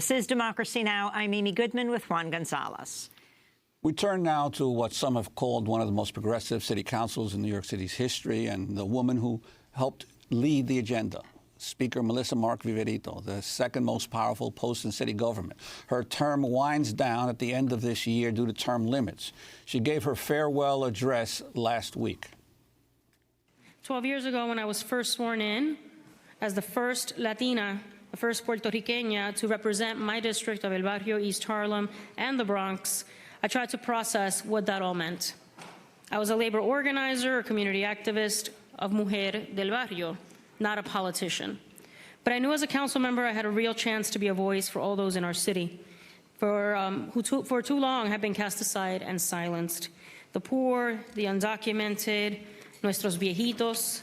This is Democracy Now! I'm Amy Goodman with Juan Gonzalez. We turn now to what some have called one of the most progressive city councils in New York City's history, and the woman who helped lead the agenda, Speaker Melissa Mark-Viverito, the second most powerful post in city government. Her term winds down at the end of this year due to term limits. She gave her farewell address last week. 12 years ago, when I was first sworn in as the first Latina, the first Puerto Riqueña to represent my district of El Barrio, East Harlem, and the Bronx, I tried to process what that all meant. I was a labor organizer, a community activist of Mujer del Barrio, not a politician. But I knew as a council member I had a real chance to be a voice for all those in our city who for too long have been cast aside and silenced. The poor, the undocumented, nuestros viejitos,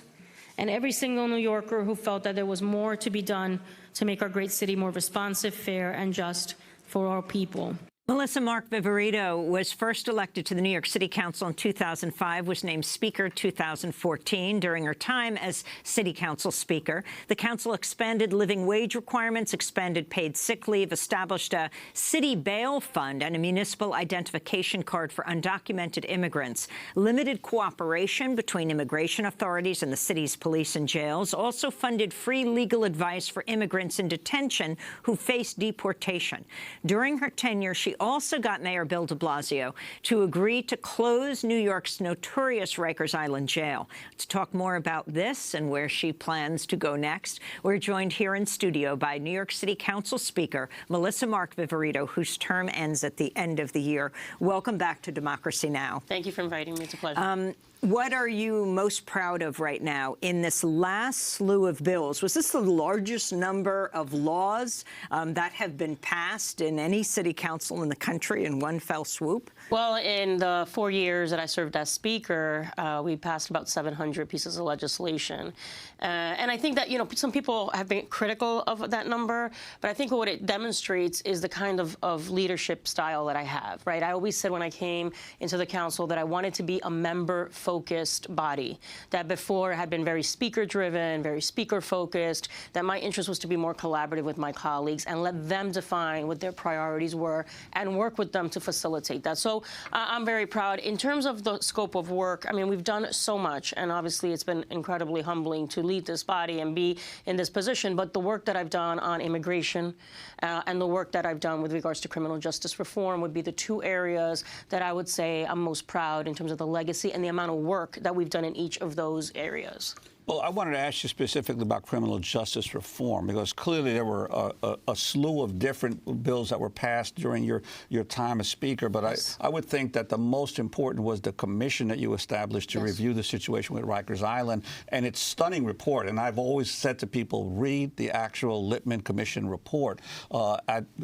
and every single New Yorker who felt that there was more to be done to make our great city more responsive, fair, and just for our people. Melissa Mark-Viverito was first elected to the New York City Council in 2005, was named Speaker 2014. During her time as City Council Speaker, the council expanded living wage requirements, expanded paid sick leave, established a city bail fund and a municipal identification card for undocumented immigrants, limited cooperation between immigration authorities and the city's police and jails, also funded free legal advice for immigrants in detention who face deportation. During her tenure, she also got Mayor Bill de Blasio to agree to close New York's notorious Rikers Island jail. To talk more about this and where she plans to go next, we're joined here in studio by New York City Council Speaker Melissa Mark-Viverito, whose term ends at the end of the year. Welcome back to Democracy Now! Thank you for inviting me. It's a pleasure. What are you most proud of right now in this last slew of bills? Was this the largest number of laws that have been passed in any city council in the country in one fell swoop? Well, in the 4 years that I served as Speaker, we passed about 700 pieces of legislation. And I think that, you know, some people have been critical of that number, but I think what it demonstrates is the kind of leadership style that I have, right? I always said when I came into the council that I wanted to be a member-focused body, that before had been very speaker-driven, very speaker-focused, that my interest was to be more collaborative with my colleagues and let them define what their priorities were and work with them to facilitate that. So I'm very proud. In terms of the scope of work, I mean, we've done so much, and obviously it's been incredibly humbling to lead this body and be in this position, but the work that I've done on immigration and the work that I've done with regards to criminal justice reform would be the two areas that I would say I'm most proud in terms of the legacy and the amount of work that we've done in each of those areas. Well, I wanted to ask you specifically about criminal justice reform, because clearly there were a slew of different bills that were passed during your time as Speaker. But yes, I would think that the most important was the commission that you established to review the situation with Rikers Island and its stunning report. And I've always said to people, read the actual Lippman Commission report,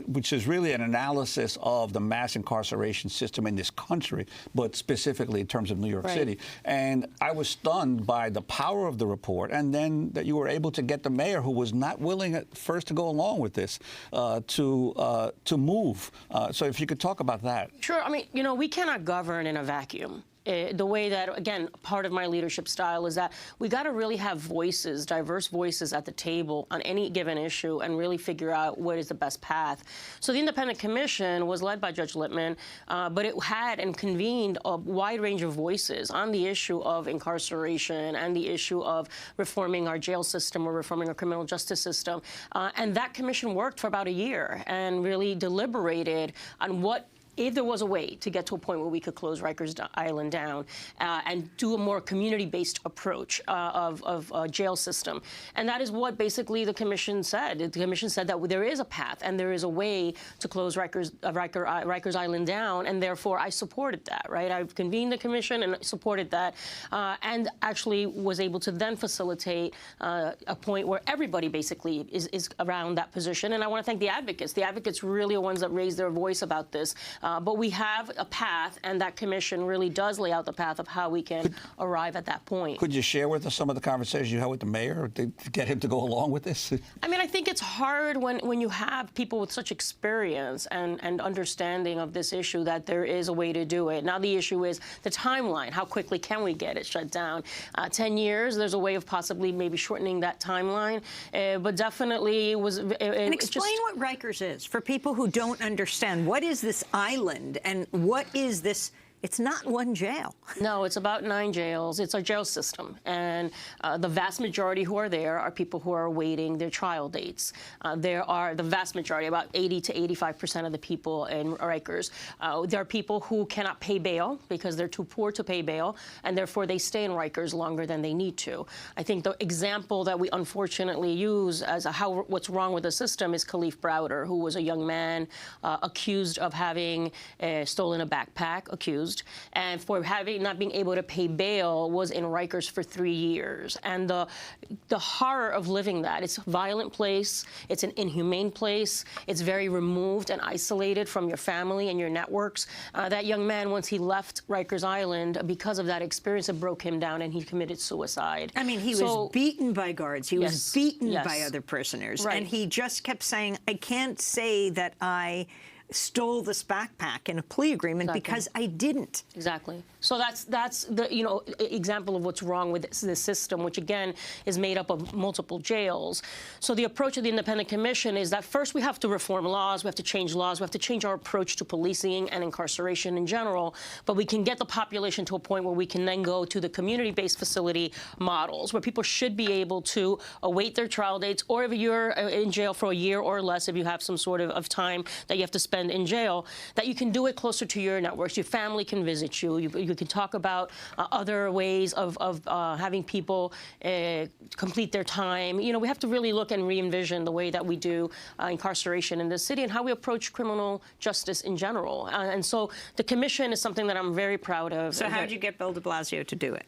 which is really an analysis of the mass incarceration system in this country, but specifically in terms of New York City. And I was stunned by the power of the report, and then that you were able to get the mayor, who was not willing at first to go along with this, to move. So if you could talk about that. Sure. I mean, you know, we cannot govern in a vacuum. The way that, again, part of my leadership style is that we got to really have voices, diverse voices at the table on any given issue and really figure out what is the best path. So the Independent Commission was led by Judge Lippman, but it had and convened a wide range of voices on the issue of incarceration and the issue of reforming our jail system or reforming our criminal justice system. And that commission worked for about a year and really deliberated on what, if there was a way to get to a point where we could close Rikers Island down and do a more community-based approach of a jail system. And that is what basically the commission said. The commission said that there is a path and there is a way to close Rikers Island down, and therefore I supported that, right? I've convened the commission and supported that, and actually was able to then facilitate a point where everybody basically is around that position. And I want to thank the advocates. The advocates really are ones that raised their voice about this. But we have a path, and that commission really does lay out the path of how we can arrive at that point. Could you share with us some of the conversations you had with the mayor to get him to go along with this? I mean, I think it's hard when you have people with such experience and understanding of this issue that there is a way to do it. Now, the issue is the timeline. How quickly can we get it shut down? 10 years, there's a way of possibly maybe shortening that timeline. But definitely it was... And explain what Rikers is for people who don't understand. What is this island and what is this? It's not one jail. No, it's about 9 jails. It's a jail system. And the vast majority who are there are people who are awaiting their trial dates. There are the vast majority, about 80 to 85% of the people in Rikers. There are people who cannot pay bail because they're too poor to pay bail, and therefore they stay in Rikers longer than they need to. I think the example that we unfortunately use as what's wrong with the system is Khalif Browder, who was a young man accused of having stolen a backpack, and for not being able to pay bail, was in Rikers for 3 years. And the horror of living that, it's a violent place, it's an inhumane place, it's very removed and isolated from your family and your networks. That young man, once he left Rikers Island, because of that experience, it broke him down and he committed suicide. I mean, he was beaten by guards, he was beaten by other prisoners, right. And he just kept saying, I can't say that I stole this backpack in a plea agreement because I didn't. Exactly. So that's the example of what's wrong with this system, which again is made up of multiple jails. So the approach of the Independent Commission is that first we have to reform laws, we have to change laws, we have to change our approach to policing and incarceration in general, but we can get the population to a point where we can then go to the community-based facility models, where people should be able to await their trial dates, or if you're in jail for a year or less, if you have some sort of time that you have to spend in jail, that you can do it closer to your networks. Your family can visit you. You can talk about other ways of having people complete their time. We have to really look and re-envision the way that we do incarceration in this city and how we approach criminal justice in general. And so the commission is something that I'm very proud of. So how did you get Bill de Blasio to do it?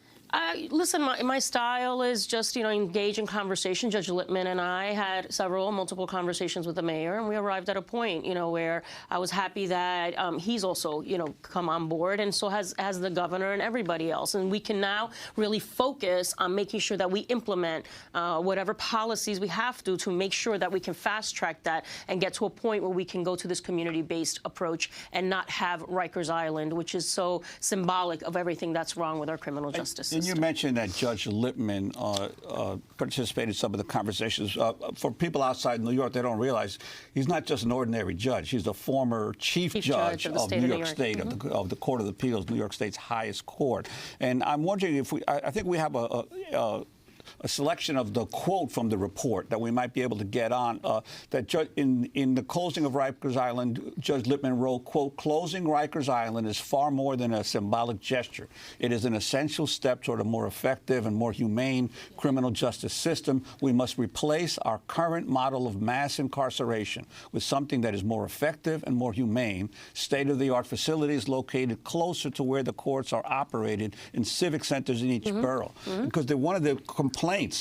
Listen, my style is just, engage in conversation. Judge Lippman and I had multiple conversations with the mayor, and we arrived at a point, where I was happy that he's also, come on board, and so has the governor and everybody else. And we can now really focus on making sure that we implement whatever policies we have to make sure that we can fast-track that and get to a point where we can go to this community-based approach and not have Rikers Island, which is so symbolic of everything that's wrong with our criminal justice system. And you mentioned that Judge Lippman participated in some of the conversations. For people outside New York, they don't realize he's not just an ordinary judge. He's the former chief judge of New York State, of the Court of Appeals, New York State's highest court. And I'm wondering if I think we have a selection of the quote from the report that we might be able to get on. That in the closing of Rikers Island, Judge Lippman wrote, quote, "Closing Rikers Island is far more than a symbolic gesture. It is an essential step toward a more effective and more humane criminal justice system. We must replace our current model of mass incarceration with something that is more effective and more humane. State-of-the-art facilities located closer to where the courts are operated in civic centers in each borough." Because one of the complaints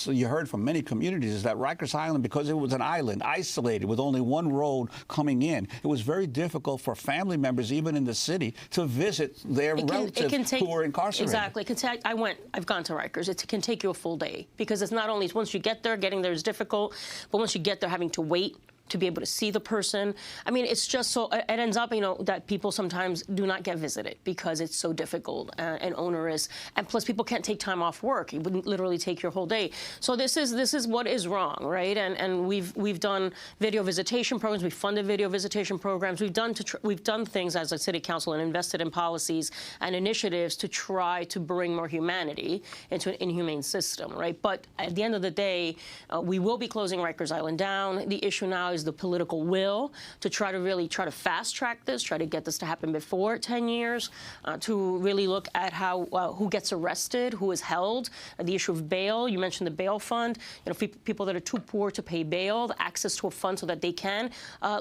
you heard from many communities is that Rikers Island, because it was an island, isolated, with only one road coming in, it was very difficult for family members, even in the city, to visit their relatives who were incarcerated. Exactly. I've gone to Rikers. It can take you a full day, because it's not only once you get there, getting there is difficult, but once you get there, having to wait to be able to see the person. I mean, it's just so, it ends up, that people sometimes do not get visited because it's so difficult and onerous. And plus, people can't take time off work. It wouldn't literally take your whole day. So this is what is wrong, right? And we've done video visitation programs. We've funded video visitation programs. We've done things as a city council and invested in policies and initiatives to try to bring more humanity into an inhumane system, right? But at the end of the day, we will be closing Rikers Island down. The issue now is the political will to try to fast track this, try to get this to happen before 10 years, to really look at how who gets arrested, who is held, the issue of bail. You mentioned the bail fund. People that are too poor to pay bail, the access to a fund so that they can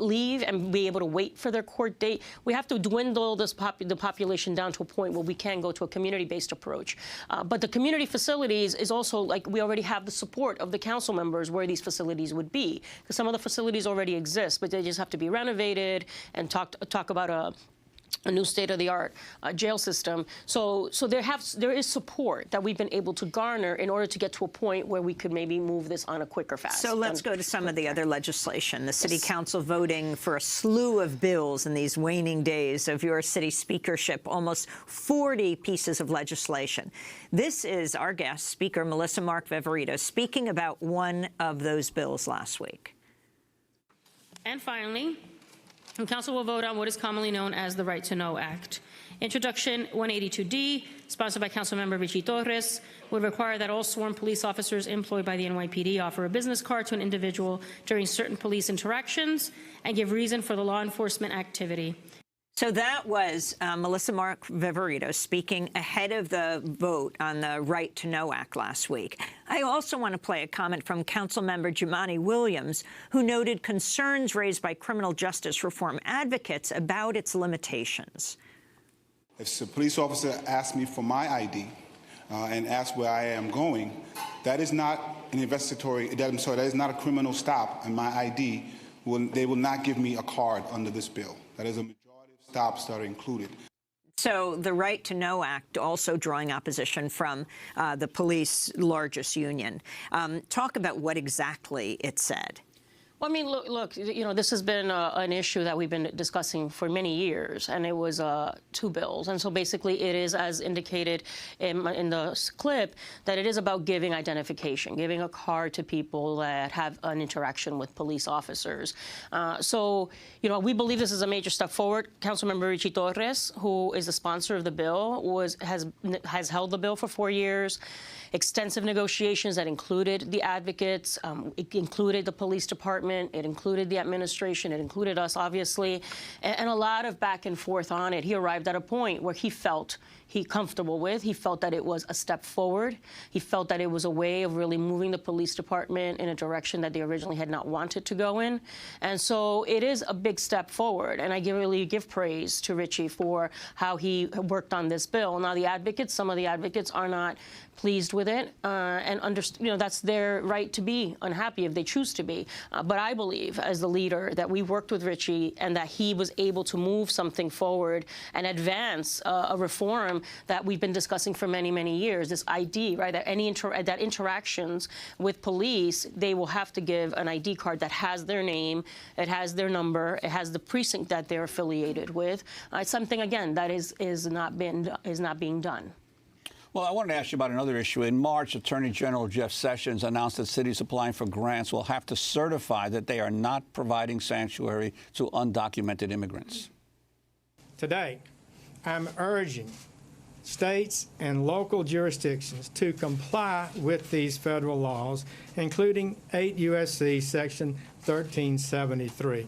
leave and be able to wait for their court date. We have to dwindle the population down to a point where we can go to a community-based approach. But the community facilities is also, like, we already have the support of the council members where these facilities would be, because some of the facilities already exist, but they just have to be renovated and talk about a new state-of-the-art jail system. So there is support that we've been able to garner in order to get to a point where we could maybe move this on a quicker fast. So let's go to some of the other legislation. The City Council voting for a slew of bills in these waning days of your city speakership, almost 40 pieces of legislation. This is our guest, Speaker Melissa Mark-Viverito, speaking about one of those bills last week. And finally, the Council will vote on what is commonly known as the Right to Know Act. Introduction 182D, sponsored by Councilmember Richie Torres, would require that all sworn police officers employed by the NYPD offer a business card to an individual during certain police interactions and give reason for the law enforcement activity. So that was Melissa Mark-Viverito speaking ahead of the vote on the Right to Know Act last week. I also want to play a comment from Councilmember Jumaane Williams, who noted concerns raised by criminal justice reform advocates about its limitations. If a police officer asks me for my ID and asks where I am going, that is not an investigatory, that is not a criminal stop, and my ID, they will not give me a card under this bill. That is a stops that are included. So the Right to Know Act also drawing opposition from the police largest union. Talk about what exactly it said. Well, I mean, look, you know, this has been an issue that we've been discussing for many years, and it was 2 bills. And so basically it is, as indicated in the clip, that it is about giving identification, giving a card to people that have an interaction with police officers. So, you know, we believe this is a major step forward. Councilmember Richie Torres, who is the sponsor of the bill, has held the bill for 4 years. Extensive negotiations that included the advocates, it included the police department, it included the administration, it included us, obviously, and a lot of back and forth on it. He arrived at a point where he felt comfortable with. He felt that it was a step forward. He felt that it was a way of really moving the police department in a direction that they originally had not wanted to go in. And so it is a big step forward. And I really give praise to Richie for how he worked on this bill. Now, some of the advocates are not pleased with it, and you know, that's their right to be unhappy if they choose to be. But I believe, as the leader, that we worked with Richie and that he was able to move something forward and advance a reform that we've been discussing for many, many years. This ID, right? That that interactions with police, they will have to give an ID card that has their name, it has their number, it has the precinct that they're affiliated with. It's something, again, that is not being done. Well, I wanted to ask you about another issue. In March, Attorney General Jeff Sessions announced that cities applying for grants will have to certify that they are not providing sanctuary to undocumented immigrants. Today, I'm urging states and local jurisdictions to comply with these federal laws, including 8 U.S.C. Section 1373.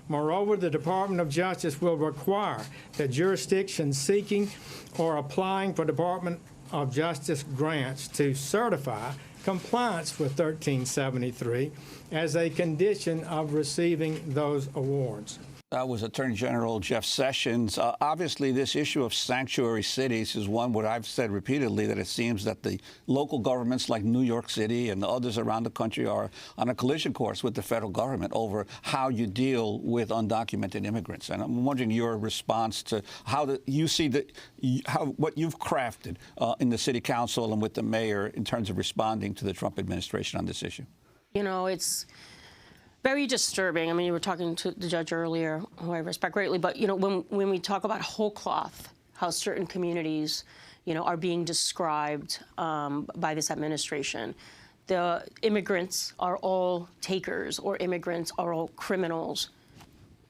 Moreover, the Department of Justice will require that jurisdictions seeking or applying for Department of Justice grants to certify compliance with 1373 as a condition of receiving those awards. That was Attorney General Jeff Sessions. Obviously, this issue of sanctuary cities is one where I've said repeatedly that it seems that the local governments like New York City and others around the country are on a collision course with the federal government over how you deal with undocumented immigrants. And I'm wondering your response to how you see what you've crafted in the city council and with the mayor in terms of responding to the Trump administration on this issue. You know, it's very disturbing. I mean, you were talking to the judge earlier, who I respect greatly, but, you know, when we talk about whole cloth, how certain communities, you know, are being described by this administration, the immigrants are all takers or immigrants are all criminals.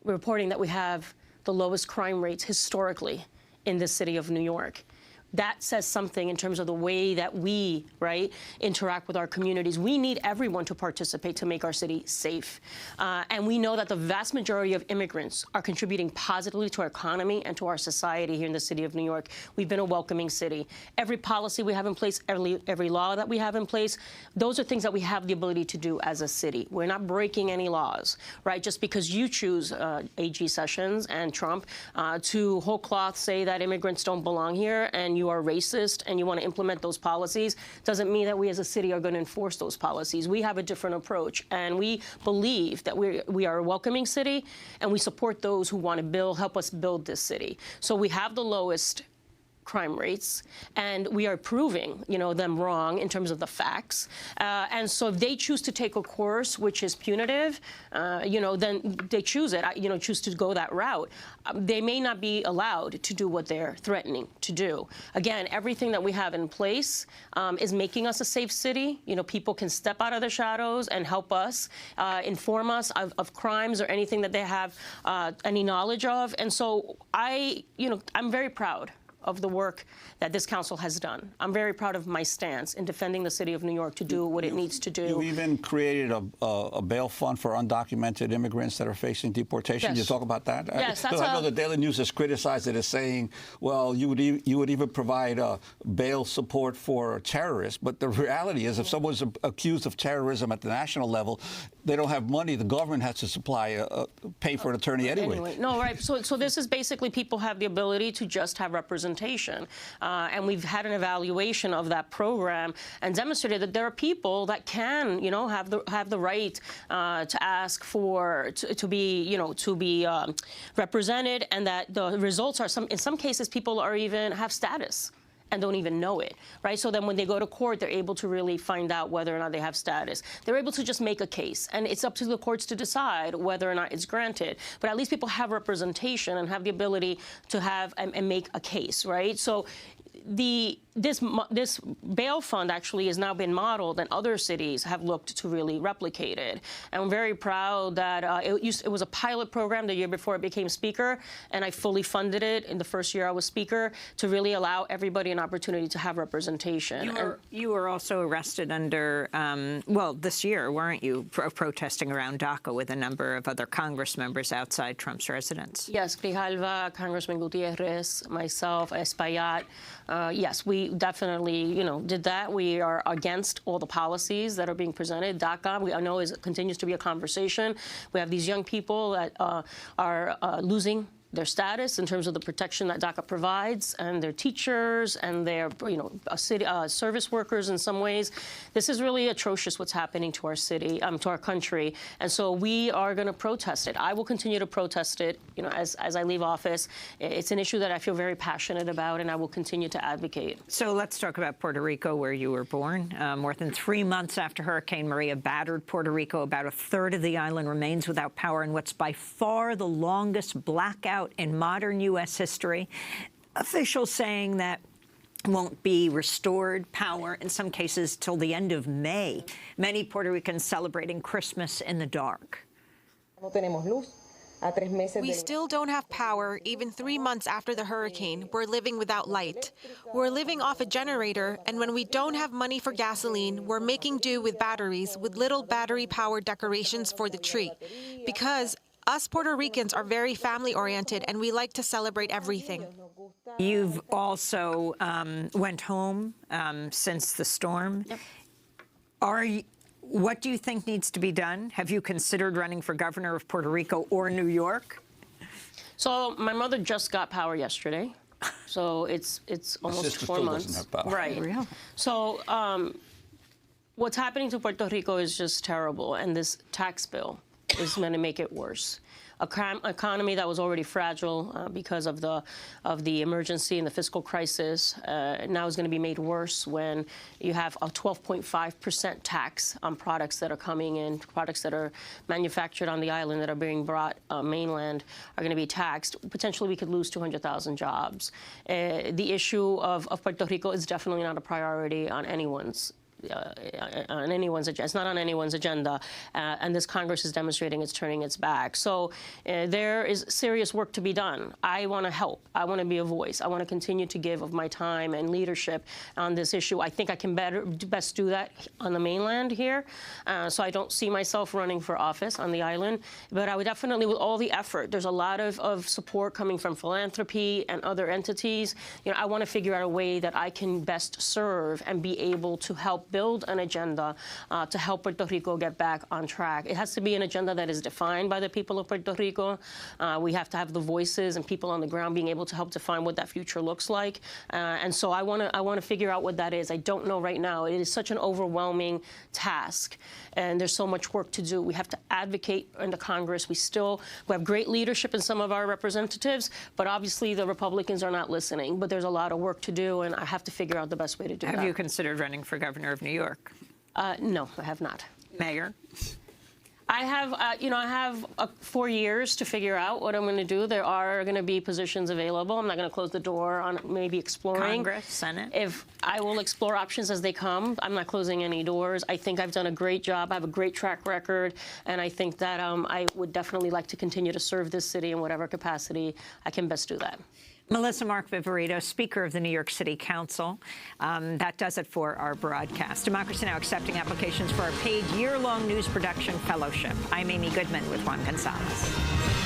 We're reporting that we have the lowest crime rates historically in the city of New York. That says something in terms of the way that we, right, interact with our communities. We need everyone to participate to make our city safe. And we know that the vast majority of immigrants are contributing positively to our economy and to our society here in the city of New York. We've been a welcoming city. Every policy we have in place, every law that we have in place, those are things that we have the ability to do as a city. We're not breaking any laws, right? Just because you choose AG Sessions and Trump to whole cloth say that immigrants don't belong here and you you are racist and you want to implement those policies, doesn't mean that we as a city are going to enforce those policies. We have a different approach, and we believe that we are a welcoming city, and we support those who want to help us build this city. So we have the lowest crime rates, and we are proving, them wrong in terms of the facts. And so if they choose to take a course which is punitive, then they choose it, choose to go that route. They may not be allowed to do what they're threatening to do. Again, everything that we have in place is making us a safe city. People can step out of the shadows and help us, inform us of crimes or anything that they have any knowledge of. And so I'm very proud of the work that this council has done. I'm very proud of my stance in defending the city of New York to do what it needs to do. You even created a bail fund for undocumented immigrants that are facing deportation. Yes. You talk about that? Yes, I know the Daily News has criticized it as saying, well, you would even provide bail support for terrorists. But the reality is, if someone's accused of terrorism at the national level, they don't have money. The government has to pay for an attorney anyway. No, right. So this is basically people have the ability to just have representation. And we've had an evaluation of that program and demonstrated that there are people that can, have the right to ask to be represented, and that the results are in some cases people have status and don't even know it, right? So then when they go to court, they're able to really find out whether or not they have status. They're able to just make a case, and it's up to the courts to decide whether or not it's granted. But at least people have representation and have the ability to have and make a case, right? So this bail fund actually has now been modeled, and other cities have looked to really replicate it. And I'm very proud that it was a pilot program the year before I became Speaker, and I fully funded it in the first year I was Speaker to really allow everybody an opportunity to have representation. You were also arrested under, this year, weren't you, protesting around DACA with a number of other Congress members outside Trump's residence? Yes, Grijalva, Congressman Gutierrez, myself, Espaillat. Yes, we definitely, did that. We are against all the policies that are being presented. DACA, I know, continues to be a conversation. We have these young people that are losing their status in terms of the protection that DACA provides, and their teachers and their, city service workers in some ways. This is really atrocious what's happening to our city, to our country, and so we are going to protest it. I will continue to protest it, as I leave office. It's an issue that I feel very passionate about, and I will continue to advocate. So let's talk about Puerto Rico, where you were born. More than 3 months after Hurricane Maria battered Puerto Rico, about a third of the island remains without power in what's by far the longest blackout in modern U.S. history. Officials saying that won't be restored power, in some cases, till the end of May. Many Puerto Ricans celebrating Christmas in the dark. We still don't have power, even 3 months after the hurricane. We're living without light. We're living off a generator, and when we don't have money for gasoline, we're making do with batteries, with little battery-powered decorations for the tree. Because us Puerto Ricans are very family-oriented, and we like to celebrate everything. You've also went home since the storm. Yep. What do you think needs to be done? Have you considered running for governor of Puerto Rico or New York? So my mother just got power yesterday. So it's almost 4 months. Doesn't have power. Right. Real. So what's happening to Puerto Rico is just terrible, and this tax bill is going to make it worse. Economy that was already fragile because of the emergency and the fiscal crisis now is going to be made worse when you have a 12.5% tax on products that are coming in, products that are manufactured on the island that are being brought mainland are going to be taxed. Potentially, we could lose 200,000 jobs. The issue of Puerto Rico is definitely not a priority on anyone's. It's not on anyone's agenda, and this Congress is demonstrating it's turning its back. So there is serious work to be done. I want to help. I want to be a voice. I want to continue to give of my time and leadership on this issue. I think I can best do that on the mainland here. So I don't see myself running for office on the island, but I would definitely, with all the effort, there's a lot of support coming from philanthropy and other entities. I want to figure out a way that I can best serve and be able to help help build an agenda to help Puerto Rico get back on track. It has to be an agenda that is defined by the people of Puerto Rico. We have to have the voices and people on the ground being able to help define what that future looks like. And so I want to figure out what that is. I don't know right now. It is such an overwhelming task, and there's so much work to do. We have to advocate in the Congress. We have great leadership in some of our representatives, but obviously the Republicans are not listening. But there's a lot of work to do, and I have to figure out the best way to do that. Have you considered running for governor of New York? No, I have not. Mayor? I have 4 years to figure out what I'm going to do. There are going to be positions available. I'm not going to close the door on maybe exploring. Congress, Senate? If I will explore options as they come, I'm not closing any doors. I think I've done a great job. I have a great track record, and I think that I would definitely like to continue to serve this city in whatever capacity I can best do that. Melissa Mark-Viverito, Speaker of the New York City Council. That does it for our broadcast. Democracy Now! Accepting applications for our paid year-long news production fellowship. I'm Amy Goodman with Juan Gonzalez.